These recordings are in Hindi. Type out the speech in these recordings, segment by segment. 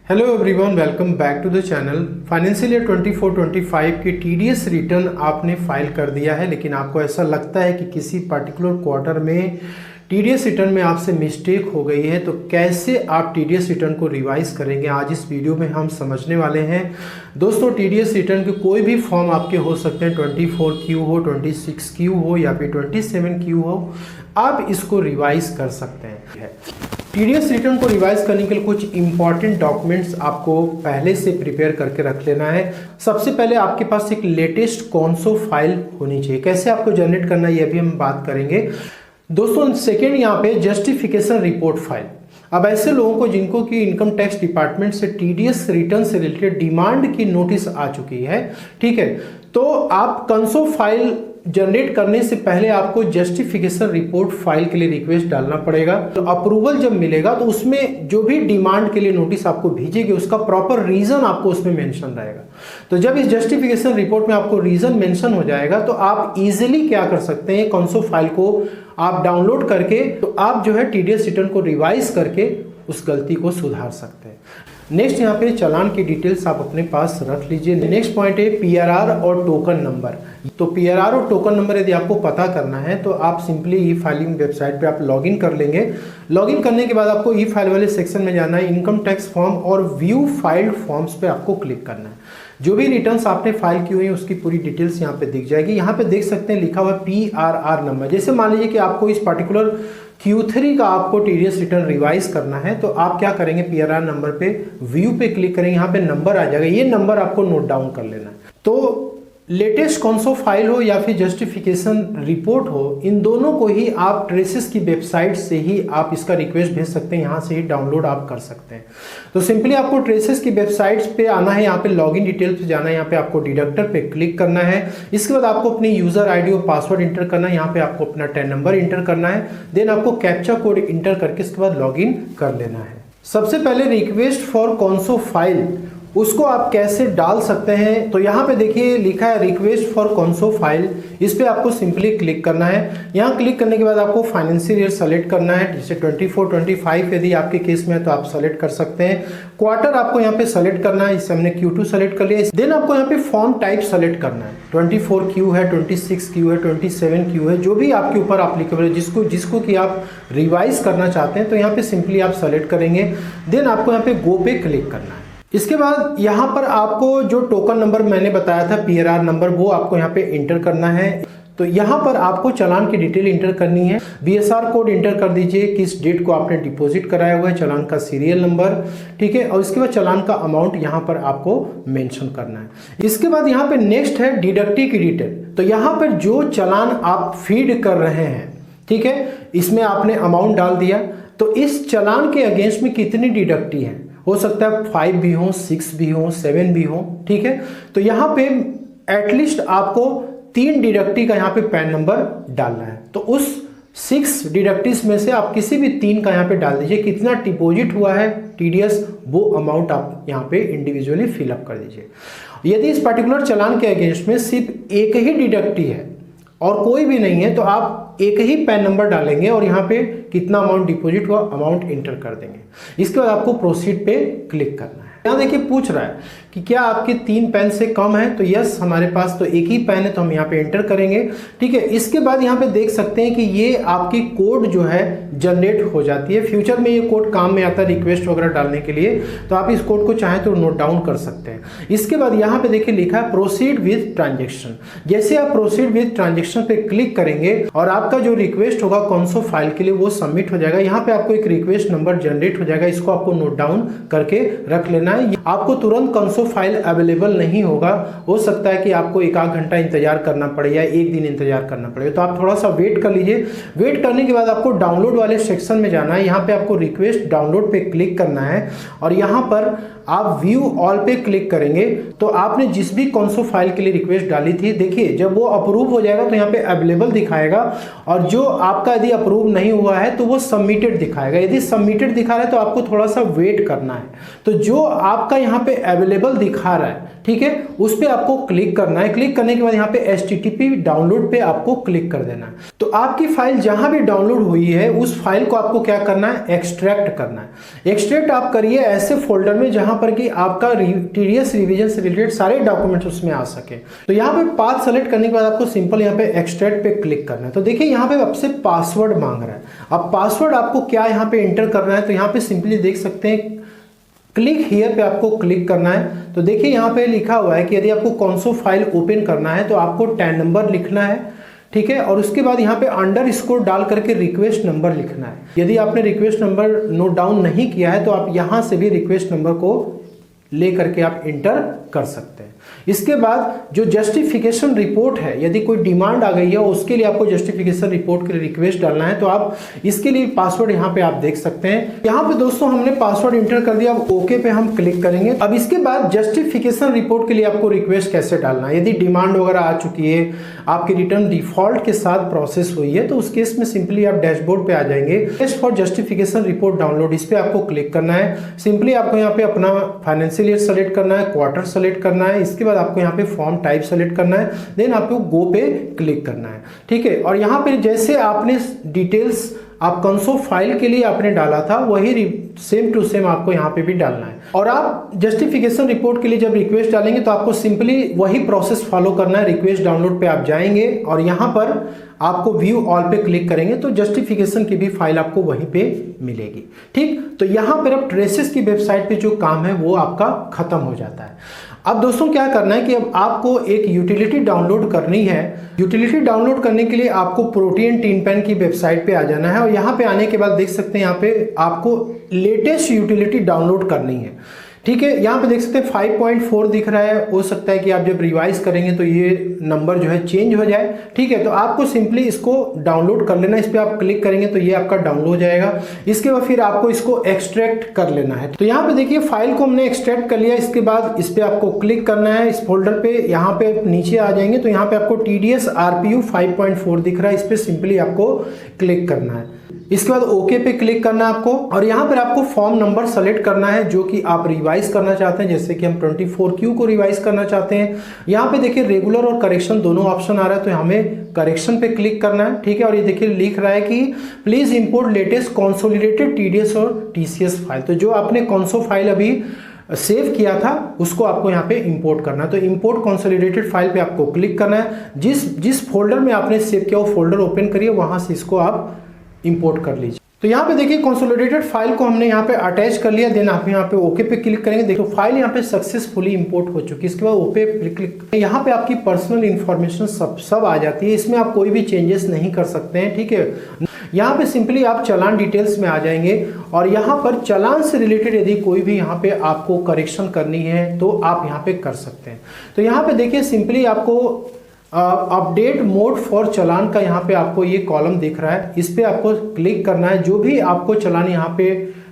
Hello everyone, welcome back to the channel. Financial year 24-25 की टीडीएस रिटर्न आपने फाइल कर दिया है, लेकिन आपको ऐसा लगता है कि किसी पर्टिकुलर क्वार्टर में टीडीएस रिटर्न में आपसे मिस्टेक हो गई है, तो कैसे आप टीडीएस रिटर्न को रिवाइज करेंगे, आज इस वीडियो में हम समझने वाले हैं। दोस्तों, टीडीएस रिटर्न के कोई भी फॉर्म आपके हो सकते हैं, 24Q हो, 26Q हो या फिर 27Q हो, आप इसको रिवाइज कर सकते हैं। टीडीएस रिटर्न को रिवाइज करने के लिए कुछ इंपॉर्टेंट डॉक्यूमेंट्स आपको पहले से प्रिपेयर करके रख लेना है। सबसे पहले आपके पास एक लेटेस्ट कॉन्सो फाइल होनी चाहिए। कैसे आपको जनरेट करना है, ये भी हम बात करेंगे। दोस्तों, सेकेंड यहाँ पे जस्टिफिकेशन रिपोर्ट फाइल। अब ऐसे लोगों को जिनको कि इनकम टैक्स डिपार्टमेंट से टीडीएस रिटर्न से रिलेटेड डिमांड की नोटिस आ चुकी है, ठीक है, तो आप कंसो फाइल जनरेट करने से पहले आपको जस्टिफिकेशन रिपोर्ट फाइल के लिए रिक्वेस्ट डालना पड़ेगा। तो अप्रूवल जब मिलेगा तो उसमें जो भी डिमांड के लिए नोटिस आपको भेजेगी उसका प्रॉपर रीजन आपको उसमें मेंशन रहेगा। तो जब इस जस्टिफिकेशन रिपोर्ट में आपको रीजन मेंशन हो जाएगा तो आप इजीली क्या कर सकते हैं, कंसो फाइल को आप डाउनलोड करके तो आप जो है टीडीएस रिटर्न को रिवाइज करके उस गलती को सुधार सकते हैं। नेक्स्ट यहाँ पे चालान की डिटेल्स आप अपने पास रख लीजिए। नेक्स्ट पॉइंट है पीआरआर और टोकन नंबर। तो पीआरआर और टोकन नंबर यदि आपको पता करना है तो आप सिंपली ई फाइलिंग वेबसाइट पे आप लॉगिन कर लेंगे। लॉगिन करने के बाद आपको ई फाइल वाले सेक्शन में जाना है, इनकम टैक्स फॉर्म और व्यू फाइल्ड फॉर्म्स पे आपको क्लिक करना है। जो भी रिटर्न्स आपने फाइल की हुई है उसकी पूरी डिटेल्स यहाँ पे दिख जाएगी। यहाँ पे देख सकते हैं लिखा हुआ पीआरआर नंबर। जैसे मान लीजिए कि आपको इस पर्टिकुलर Q3 का आपको टीडीएस रिटर्न रिवाइज करना है, तो आप क्या करेंगे, पीआरआर नंबर पे व्यू पे क्लिक करेंगे, यहाँ पे नंबर आ जाएगा, ये नंबर आपको नोट डाउन कर लेना है। तो लेटेस्ट कंसो फाइल हो या फिर जस्टिफिकेशन रिपोर्ट हो, इन दोनों को ही आप ट्रेसेस की वेबसाइट से ही आप इसका रिक्वेस्ट भेज सकते हैं, यहाँ से ही डाउनलोड आप कर सकते हैं। तो सिंपली आपको ट्रेसेस की वेबसाइट्स पे आना है, यहाँ पे लॉगिन डिटेल्स पे जाना है, यहाँ पे आपको डिडक्टर पे क्लिक करना है। इसके बाद आपको अपनी यूजर आईडी और पासवर्ड इंटर करना है, यहाँ पे आपको अपना टैन नंबर इंटर करना है, देन आपको कैप्चा कोड इंटर करके इसके बाद लॉगिन कर लेना है। सबसे पहले रिक्वेस्ट फॉर कंसो फाइल उसको आप कैसे डाल सकते हैं, तो यहाँ पे देखिए लिखा है रिक्वेस्ट फॉर कंसो फाइल, इस पे आपको सिंपली क्लिक करना है। यहाँ क्लिक करने के बाद आपको फाइनेंशियल ईयर सेलेक्ट करना है, जैसे 24-25 यदि आपके केस में है तो आप सेलेक्ट कर सकते हैं। क्वार्टर आपको यहाँ पे सेलेक्ट करना है, इससे हमने Q2 सेलेक्ट कर लिया। देन आपको यहाँ पे फॉर्म टाइप सेलेक्ट करना है, 24Q है, 26Q है, 27Q है, जो भी आपके ऊपर एप्लीकेबल है, जिसको कि आप रिवाइज करना चाहते हैं, तो यहाँ पे सिंपली आप सेलेक्ट करेंगे। देन आपको यहाँ पे गो पे क्लिक करना है। इसके बाद यहाँ पर आपको जो टोकन नंबर मैंने बताया था, पीआरआर नंबर, वो आपको यहाँ पे इंटर करना है। तो यहाँ पर आपको चालान की डिटेल इंटर करनी है, बीएसआर कोड इंटर कर दीजिए, किस डेट को आपने डिपॉजिट कराया हुआ है, चालान का सीरियल नंबर, ठीक है, और इसके बाद चालान का अमाउंट यहाँ पर आपको मेंशन करना है। इसके बाद यहाँ पे नेक्स्ट है डिडक्टी की डिटेल। तो यहाँ पर जो चालान आप फीड कर रहे हैं, ठीक है, इसमें आपने अमाउंट डाल दिया, तो इस चालान के अगेंस्ट में कितनी डिडक्टी है, हो सकता है 5 भी हो, 6 भी हो, 7 भी हो, ठीक है। तो यहाँ पे एटलीस्ट आपको 3 डिडक्टी का यहाँ पे पैन नंबर डालना है। तो उस 6 डिडक्टीज में से आप किसी भी 3 का यहाँ पे डाल दीजिए। कितना डिपॉजिट हुआ है टीडीएस, वो अमाउंट आप यहाँ पे इंडिविजुअली फिलअप कर दीजिए। यदि इस पर्टिकुलर चालान के अगेंस्ट में सिर्फ एक ही डिडक्टी है और कोई भी नहीं है, तो आप एक ही पैन नंबर डालेंगे और यहाँ पे कितना अमाउंट डिपॉजिट हुआ, अमाउंट इंटर कर देंगे। इसके बाद आपको प्रोसीड पे क्लिक करना है। यहाँ देखिए पूछ रहा है कि क्या आपके 3 पैन से कम है, तो यस, हमारे पास तो एक ही पैन है, तो हम यहाँ पे एंटर करेंगे, ठीक है। इसके बाद यहाँ पे देख सकते हैं कि ये आपकी कोड जो है जनरेट हो जाती है। फ्यूचर में ये कोड काम में आता है रिक्वेस्ट वगैरह डालने के लिए, तो आप इस कोड को चाहें तो नोट डाउन कर सकते हैं। इसके बाद यहाँ पे देखिए लिखा है प्रोसीड विथ ट्रांजेक्शन। जैसे आप प्रोसीड विथ ट्रांजेक्शन पे क्लिक करेंगे और आपका जो रिक्वेस्ट होगा कंसो फाइल के लिए वो सबमिट हो जाएगा। यहाँ पे आपको एक रिक्वेस्ट नंबर जनरेट हो जाएगा, इसको आपको नोट डाउन करके रख लेना है। आपको तुरंत कंसो फाइल अवेलेबल नहीं होगा, हो सकता है कि आपको 1-8 घंटा इंतजार करना पड़े या 1 दिन इंतजार करना पड़े, तो आप थोड़ा सा वेट कर लीजिए। वेट करने के बाद आपको डाउनलोड वाले सेक्शन में जाना है, यहाँ पे आपको रिक्वेस्ट डाउनलोड पे क्लिक करना है और यहाँ पर आप व्यू ऑल पे क्लिक करेंगे तो आपने जिस भी कंसो फाइल के लिए रिक्वेस्ट डाली थी, देखिए जब वो अप्रूव हो जाएगा तो यहाँ पे अवेलेबल दिखाएगा, और जो आपका यदि अप्रूव नहीं हुआ है तो वो सबमिटेड दिखाएगा। यदि सबमिटेड दिखा रहा है तो आपको थोड़ा सा वेट करना है। तो जो आपका यहाँ पे अवेलेबल दिखा रहा है, ठीक है, उस पर आपको क्लिक करना है। क्लिक करने के बाद यहाँ पे HTTP डाउनलोड पे आपको क्लिक कर देना है। तो आपकी फाइल जहां भी डाउनलोड हुई है उस फाइल को आपको क्या करना है, एक्सट्रैक्ट करना है। एक्सट्रैक्ट आप करिए ऐसे फोल्डर में जहां पर कि आपका TDS रिवीजन से रिलेटेड सारे डॉक्यूमेंट्स उसमें आ सके। तो यहाँ पे पाथ सेलेक्ट करने के बाद आपको सिंपल यहाँ पे एक्सट्रैक्ट पे क्लिक करना है। तो देखिए यहाँ पे आपसे पासवर्ड मांग रहा है। अब पासवर्ड आपको क्या यहाँ पे एंटर करना है, तो यहाँ पे सिंपली देख सकते हैं क्लिक हियर पे आपको क्लिक करना है। तो देखिए यहाँ पे लिखा हुआ है कि यदि आपको कौन सा फाइल ओपन करना है तो आपको 10 नंबर लिखना है, ठीक है, और उसके बाद यहाँ पे अंडरस्कोर डाल करके रिक्वेस्ट नंबर लिखना है। यदि आपने रिक्वेस्ट नंबर नोट डाउन नहीं किया है तो आप यहाँ से भी रिक्वेस्ट नंबर को ले करके आप इंटर कर सकते हैं। इसके बाद जो जस्टिफिकेशन रिपोर्ट है, यदि कोई डिमांड आ गई है उसके लिए आपको जस्टिफिकेशन रिपोर्ट के लिए रिक्वेस्ट डालना है, तो आप इसके लिए पासवर्ड यहाँ पे आप देख सकते हैं। यहाँ पे दोस्तों हमने पासवर्ड इंटर कर दिया, अब ओके पे हम क्लिक करेंगे। अब इसके बाद जस्टिफिकेशन रिपोर्ट के लिए आपको रिक्वेस्ट कैसे डालना है, यदि डिमांड वगैरह आ चुकी है, आपकी रिटर्न डिफॉल्ट के साथ प्रोसेस हुई है, तो उस केस में सिंपली आप डैशबोर्ड पे आ जाएंगे। Request for justification report download, इस पे आपको क्लिक करना है। सिंपली आपको यहाँ पे अपना फाइनेंशियल ईयर सेलेक्ट करना है, क्वार्टर सेलेक्ट करना है, इसके बाद आपको यहाँ पे फॉर्म टाइप सेलेक्ट करना है, देन आपको गो पे क्लिक करना है, ठीक है। और यहाँ पे जैसे आपने डिटेल्स आप कंसो फाइल के लिए आपने डाला था वही सेम टू सेम आपको यहाँ पे भी डालना है। और आप जस्टिफिकेशन रिपोर्ट के लिए जब रिक्वेस्ट डालेंगे तो आपको सिंपली वही प्रोसेस फॉलो करना है। रिक्वेस्ट डाउनलोड पे आप जाएंगे और यहाँ पर आपको व्यू ऑल पे क्लिक करेंगे तो जस्टिफिकेशन की भी फाइल आपको वहीं पे मिलेगी, ठीक। तो यहाँ पर अब ट्रेसेस की वेबसाइट पे जो काम है वो आपका खत्म हो जाता है। अब दोस्तों क्या करना है कि अब आपको एक यूटिलिटी डाउनलोड करनी है। यूटिलिटी डाउनलोड करने के लिए आपको प्रोटीन टीनपैन की वेबसाइट पे आ जाना है और यहाँ पे आने के बाद देख सकते हैं यहाँ पे आपको लेटेस्ट यूटिलिटी डाउनलोड करनी है, ठीक है। यहाँ पे देख सकते हैं 5.4 दिख रहा है, हो सकता है कि आप जब रिवाइज करेंगे तो ये नंबर जो है चेंज हो जाए, ठीक है। तो आपको सिंपली इसको डाउनलोड कर लेना है, इस पर आप क्लिक करेंगे तो ये आपका डाउनलोड हो जाएगा। इसके बाद फिर आपको इसको एक्सट्रैक्ट कर लेना है। तो यहाँ पे देखिए फाइल को हमने एक्सट्रैक्ट कर लिया। इसके बाद इस पर आपको क्लिक करना है, इस फोल्डर पे यहाँ पे नीचे आ जाएंगे तो यहाँ पे आपको TDS RPU 5.4 दिख रहा है, इस पर सिंपली आपको क्लिक करना है। इसके बाद ओके पे क्लिक करना है आपको और यहाँ पर आपको फॉर्म नंबर सेलेक्ट करना है जो कि आप रिवाइज करना चाहते हैं, जैसे कि हम 24Q को रिवाइज करना चाहते हैं। यहाँ पे देखिए रेगुलर और करेक्शन दोनों ऑप्शन आ रहा है, तो हमें करेक्शन पे क्लिक करना है, ठीक है। और ये देखिए लिख रहा है कि please import latest consolidated TDS और TCS फाइल। तो जो आपने कंसो फाइल अभी सेव किया था उसको आपको यहाँ पे इंपोर्ट करना है। तो इंपोर्ट कंसोलिडेटेड फाइल पे आपको क्लिक करना है। जिस फोल्डर में आपने सेव किया वो फोल्डर ओपन करिए, वहां से इसको आप इंपोर्ट कर लीजिए। तो यहाँ पे देखिए कंसोलिडेटेड फाइल को हमने यहाँ पे अटैच कर लिया। देन आप यहाँ पे ओके पे क्लिक करेंगे, देखो फाइल यहाँ पे सक्सेसफुली इंपोर्ट हो चुकी है। इसके बाद ओके पे क्लिक, यहाँ पे आपकी पर्सनल इंफॉर्मेशन सब आ जाती है। इसमें आप कोई भी चेंजेस नहीं कर सकते हैं, ठीक है। यहाँ पे सिंपली आप चालान डिटेल्स में आ जाएंगे और यहाँ पर चालान से रिलेटेड यदि कोई भी यहाँ पे आपको करेक्शन करनी है तो आप यहाँ पे कर सकते हैं। तो यहाँ पे देखिए सिंपली आपको अपडेट मोड फॉर चालान का यहाँ पे आपको ये कॉलम दिख रहा है, इस पे आपको क्लिक करना है। जो भी आपको चालान यहाँ पे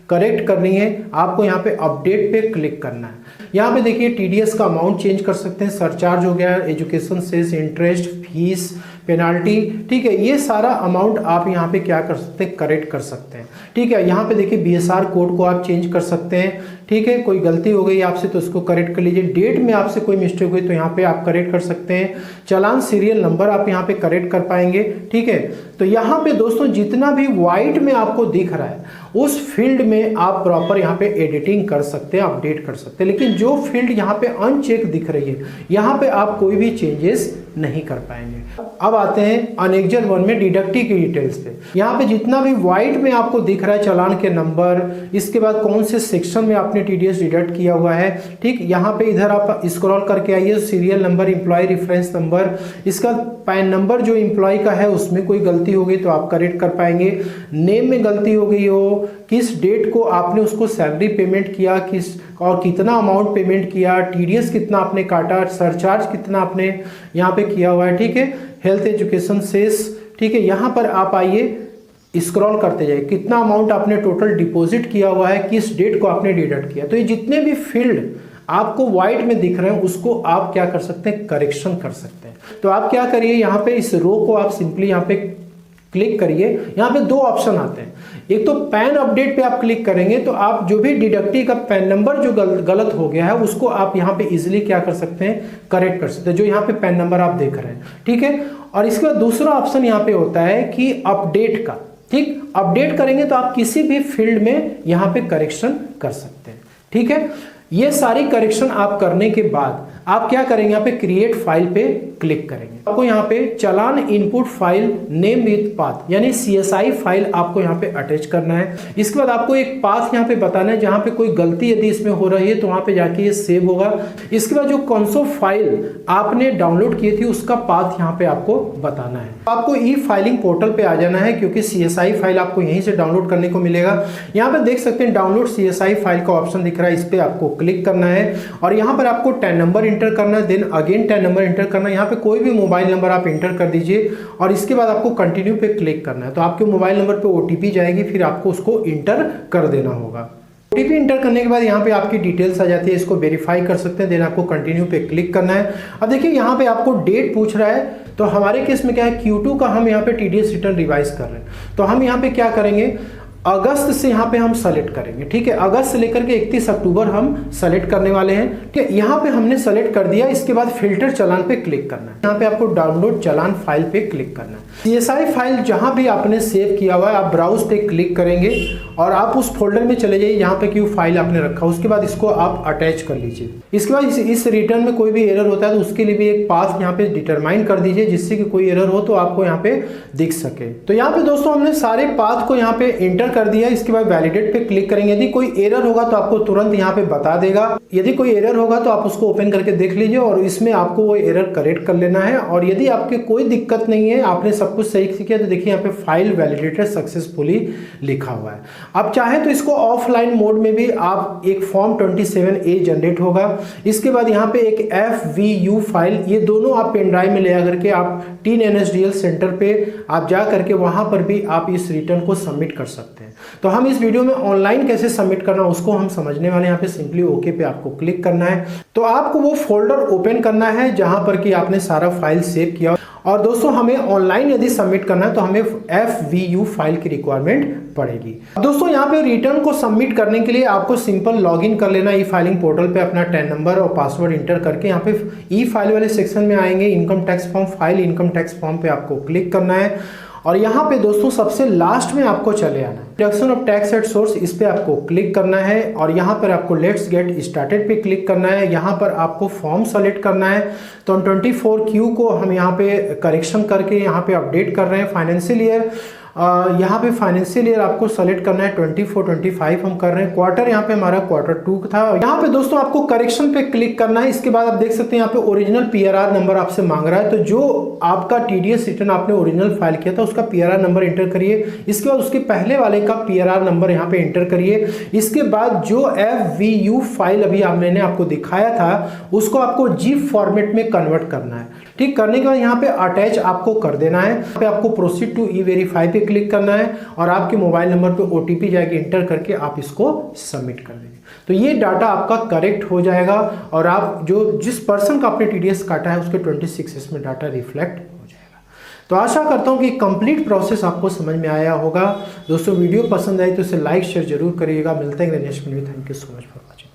करेक्ट करनी है आपको यहाँ पे अपडेट पे क्लिक करना है। यहाँ पे देखिए TDS का अमाउंट चेंज कर सकते हैं, सरचार्ज हो गया, education cess, interest, fees, penalty, ठीक है। ये सारा अमाउंट आप यहाँ पे क्या कर सकते हैं, करेक्ट कर सकते हैं, ठीक है। यहाँ पे देखिए BSR कोड को आप चेंज कर सकते हैं, ठीक है। कोई गलती हो गई आपसे तो उसको करेक्ट कर लीजिए। डेट में आपसे कोई मिस्टेक हुई तो यहाँ पे आप करेक्ट कर सकते हैं। चालान सीरियल नंबर आप यहाँ पे करेक्ट कर पाएंगे, ठीक है। तो यहाँ पे दोस्तों जितना भी व्हाइट में आपको दिख रहा है उस फील्ड में आप प्रॉपर यहाँ पे एडिटिंग कर सकते हैं, अपडेट कर सकते हैं। लेकिन जो फील्ड यहाँ पे अनचेक दिख रही है यहाँ पे आप कोई भी चेंजेस नहीं कर पाएंगे। अब आते हैं अनेक्जर 1 में डिडक्टिव की डिटेल्स पे। यहाँ पे जितना भी व्हाइट में आपको दिख रहा है चालान के नंबर, इसके बाद कौन से सेक्शन में आपने TDS डिडक्ट किया हुआ है, ठीक। यहाँ पे इधर आप स्क्रॉल करके आइए, serial number, employ reference number, इसका पैन नंबर जो एम्प्लॉय का है उसमें कोई गलती हो गई तो आप करेक्ट कर पाएंगे। नेम में गलती हो गई हो, किस डेट को आपने उसको सैलरी पेमेंट किया, किस और कितना अमाउंट पेमेंट किया, TDS कितना आपने काटा, सरचार्ज कितना आपने यहाँ पे किया हुआ है, ठीक है। हेल्थ एजुकेशन सेस, ठीक है। यहाँ पर आप आइए, स्क्रॉल करते जाइए, कितना अमाउंट आपने टोटल डिपॉजिट किया हुआ है, किस डेट को आपने डिडक्ट किया। तो ये जितने भी फील्ड आपको व्हाइट में दिख रहे हैं उसको आप क्या कर सकते हैं, करेक्शन कर सकते हैं। तो आप क्या करिए, यहाँ पे इस रो को आप सिंपली यहाँ पे क्लिक करिए। यहाँ पे दो ऑप्शन आते हैं, एक तो पैन अपडेट पे आप क्लिक करेंगे तो आप जो भी डिडक्टी का पैन नंबर जो गलत हो गया है उसको आप यहाँ पे इजीली क्या कर सकते हैं, करेक्ट कर सकते हैं, जो यहाँ पे पैन नंबर आप देख रहे हैं, ठीक है। और इसके बाद दूसरा ऑप्शन यहाँ पे होता है कि अपडेट का, ठीक, अपडेट करेंगे तो आप किसी भी फील्ड में यहाँ पे करेक्शन कर सकते हैं, ठीक है। ये सारी करेक्शन आप करने के बाद आप क्या करेंगे, यहाँ पे क्रिएट फाइल पे क्लिक करेंगे। आपको यहाँ पे challan input file name with path यानी CSI फाइल आपको यहाँ पे अटैच करना है। इसके बाद आपको एक पाथ यहाँ पे बताना है, जहाँ पे कोई गलती यदि इसमें हो रही है तो वहाँ पे जाके ये सेव होगा। इसके बाद जो कौन फाइल आपने डाउनलोड की थी उसका पाथ यहाँ पे आपको बताना है। आपको ई फाइलिंग पोर्टल पे आ जाना है क्योंकि CSI फाइल आपको यहीं से डाउनलोड करने को मिलेगा। यहाँ पे देख सकते हैं डाउनलोड CSI फाइल का ऑप्शन दिख रहा है, इस पे आपको क्लिक करना है और यहाँ पर आपको 10 नंबर इंटर करना है, देन अगेन 10 नंबर इंटर करना है। यहाँ पे कोई भी मोबाइल नंबर आप इंटर कर दीजिए और इसके बाद आपको कंटिन्यू पे क्लिक करना है। तो आपके मोबाइल नंबर पे OTP जाएगी, फिर आपको उसको इंटर कर देना होगा। OTP इंटर करने के बाद यहाँ पे आपकी डिटेल्स आ जाती है, इसको वेरीफाई कर सकते हैं, देन आपको कंटिन्यू पे क्लिक करना है। अब देखिए यहाँ पे आपको डेट पूछ रहा है, तो हमारे केस में क्या है, Q2 का हम यहाँ पे TDS रिटर्न रिवाइज कर रहे हैं, तो हम यहाँ पे क्या करेंगे, अगस्त से यहाँ पे हम सेलेक्ट करेंगे, ठीक है। अगस्त से लेकर के 31 अक्टूबर हम सेलेक्ट करने वाले हैं, ठीक है। यहाँ पे हमने सेलेक्ट कर दिया। इसके बाद फिल्टर चालान पे क्लिक करना है, यहाँ पे आपको डाउनलोड चालान फाइल पे क्लिक करना है। CSI फाइल जहाँ भी आपने सेव किया हुआ है आप ब्राउज पे क्लिक करेंगे और आप उस फोल्डर में चले जाइए जहाँ पे क्यों फाइल आपने रखा, उसके बाद इसको आप अटैच कर लीजिए। इसके बाद इस रिटर्न में कोई भी एरर होता है तो उसके लिए भी एक पाथ यहाँ पे डिटरमाइन कर दीजिए, जिससे कि कोई एरर हो तो आपको यहाँ पे दिख सके। तो यहाँ पे दोस्तों हमने सारे पाथ को यहाँ पे इंटर कर दिया। इसके बाद वैलिडेट पे क्लिक करेंगे। यदि कोई एरर होगा तो आपको तुरंत यहाँ पे बता देगा, यदि कोई एरर होगा तो आप उसको ओपन करके देख लीजिए और इसमें आपको वो एरर करेक्ट कर लेना है। और यदि आपके कोई दिक्कत नहीं है, आपने सब कुछ सही किया, तो देखिए यहाँ पे फाइल वैलिडेटेड सक्सेसफुली लिखा हुआ है। आप चाहे तो इसको ऑफलाइन मोड में भी आप एक फॉर्म 27A जनरेट होगा। इसके बाद यहाँ पे एक FVU फाइल, ये दोनों आप पेन ड्राइव में ले आकर के आप टीन NSDL सेंटर पे आप जा करके वहां पर भी आप इस रिटर्न को सबमिट कर सकते हैं। तो हम इस वीडियो में ऑनलाइन कैसे सबमिट करना उसको हम समझने वाले हैं। यहाँ पे सिंपली ओके पे आपको क्लिक करना है। तो आपको वो फोल्डर ओपन करना है जहां पर कि आपने सारा फाइल सेव किया। और दोस्तों हमें ऑनलाइन यदि सबमिट करना है तो हमें FVU फाइल की रिक्वायरमेंट पड़ेगी। दोस्तों यहाँ पे रिटर्न को सबमिट करने के लिए आपको सिंपल लॉगिन कर लेना ई फाइलिंग पोर्टल पे, अपना 10 नंबर और पासवर्ड इंटर करके यहाँ पे ई फाइल वाले सेक्शन में आएंगे। Income tax form file, income tax form पे आपको क्लिक करना है और यहाँ पे दोस्तों सबसे लास्ट में आपको चले आना है, deduction of tax at source, इस पे आपको क्लिक करना है और यहाँ पर आपको लेट्स गेट स्टार्टेड पे क्लिक करना है। यहाँ पर आपको फॉर्म सेलेक्ट करना है। तो 24Q को हम यहाँ पे करेक्शन करके यहाँ पे अपडेट कर रहे हैं। फाइनेंशियल ईयर, यहाँ पे फाइनेंशियल ईयर आपको सेलेक्ट करना है 24-25 हम कर रहे हैं। क्वार्टर यहाँ पे हमारा Q2 था। यहाँ पे दोस्तों आपको करेक्शन पे क्लिक करना है। इसके बाद आप देख सकते हैं यहाँ पे ओरिजिनल PRR नंबर आपसे मांग रहा है। तो जो आपका TDS रिटर्न आपने ओरिजिनल फाइल किया था उसका PRR नंबर इंटर करिए। इसके बाद उसके पहले वाले का PRR नंबर यहाँ पे इंटर करिए। इसके बाद जो FVU फाइल अभी मैंने आपको दिखाया था उसको आपको GIF फॉर्मेट में कन्वर्ट करना है। ठीक करने के बाद यहाँ पे अटैच आपको कर देना है। यहाँ पे आपको प्रोसीड टू ई वेरीफाई पे क्लिक करना है और आपके मोबाइल नंबर पे OTP जाएगी, इंटर करके आप इसको सबमिट कर देंगे। तो ये डाटा आपका करेक्ट हो जाएगा और आप जिस पर्सन का आपने TDS काटा है उसके 26 इसमें डाटा रिफ्लेक्ट हो जाएगा। तो आशा करता हूँ कि कंप्लीट प्रोसेस आपको समझ में आया होगा। दोस्तों वीडियो पसंद आई तो इसे लाइक शेयर जरूर करिएगा। मिलते हैं next video. Thank you so much for watching.